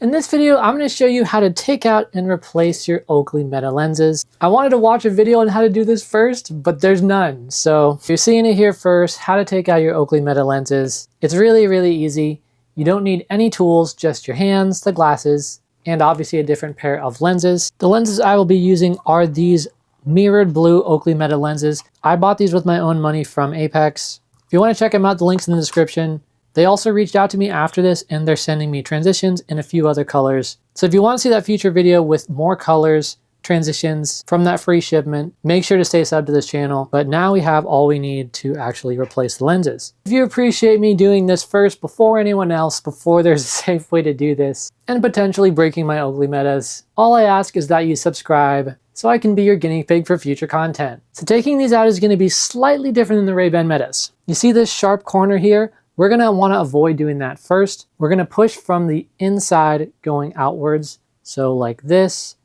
In this video, I'm going to show you how to take out and replace your Oakley meta lenses. I wanted to watch a video on how to do this first, but there's none. So you're seeing it here first, how to take out your Oakley meta lenses. It's really, really easy. You don't need any tools, just your hands, the glasses, and obviously a different pair of lenses. The lenses I will be using are these mirrored blue Oakley meta lenses. I bought these with my own money from Apex. If you want to check them out, the link's in the description. They also reached out to me after this and they're sending me transitions in a few other colors. So if you want to see that future video with more colors, transitions from that free shipment, make sure to stay subbed to this channel. But now we have all we need to actually replace the lenses. If you appreciate me doing this first before anyone else, before there's a safe way to do this, and potentially breaking my Oakley metas, all I ask is that you subscribe so I can be your guinea pig for future content. So taking these out is going to be slightly different than the Ray-Ban metas. You see this sharp corner here? We're going to want to avoid doing that first. We're going to push from the inside going outwards. So like this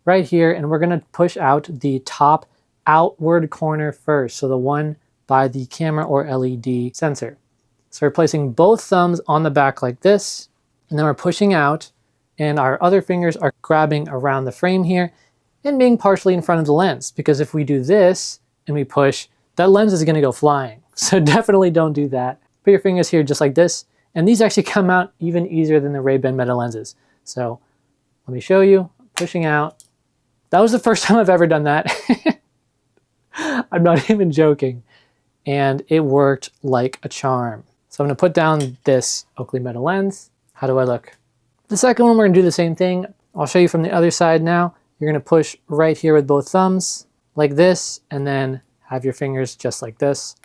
right here, and we're going to push out the top outward corner first. So the one by the camera or LED sensor. So we're placing both thumbs on the back like this, and then we're pushing out, and our other fingers are grabbing around the frame here and being partially in front of the lens, because if we do this and we push, that lens is going to go flying. So definitely don't do that. Put your fingers here just like this, and these actually come out even easier than the Ray-Ban meta lenses. So let me show you, pushing out. That was the first time I've ever done that. I'm not even joking. And it worked like a charm. So I'm gonna put down this Oakley meta lens. How do I look? The second one, we're gonna do the same thing. I'll show you from the other side now. You're gonna push right here with both thumbs, like this, and then have your fingers just like this.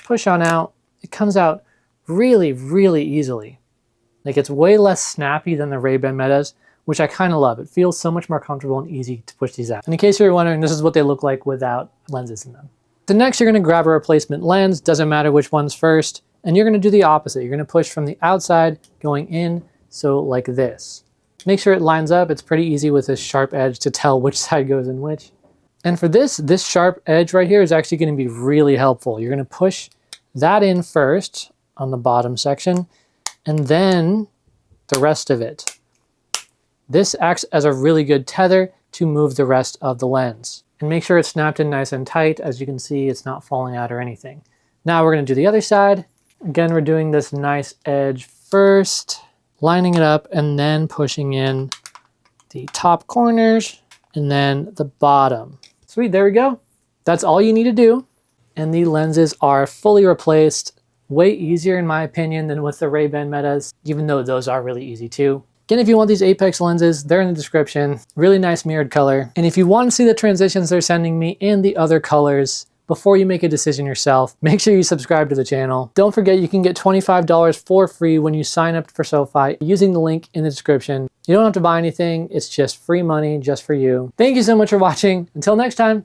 Push on out. It comes out really, really easily. Like, it's way less snappy than the Ray-Ban metas, which I kind of love. It feels so much more comfortable and easy to push these out. And in case you're wondering, this is what they look like without lenses in them. So next, you're going to grab a replacement lens. Doesn't matter which one's first. And you're going to do the opposite. You're going to push from the outside going in, so like this. Make sure it lines up. It's pretty easy with this sharp edge to tell which side goes in which. And for this sharp edge right here is actually going to be really helpful. You're going to push that in first on the bottom section, and then the rest of it. This acts as a really good tether to move the rest of the lens. And make sure it's snapped in nice and tight. As you can see, it's not falling out or anything. Now we're going to do the other side. Again, we're doing this nice edge first, lining it up, and then pushing in the top corners, and then the bottom. Sweet, there we go. That's all you need to do. And the lenses are fully replaced. Way easier in my opinion than with the Ray-Ban metas, even though those are really easy too. Again, if you want these Apex lenses, they're in the description. Really nice mirrored color. And if you want to see the transitions they're sending me in the other colors before you make a decision yourself, make sure you subscribe to the channel. Don't forget, you can get $25 for free when you sign up for SoFi using the link in the description. You don't have to buy anything. It's just free money just for you. Thank you so much for watching. Until next time.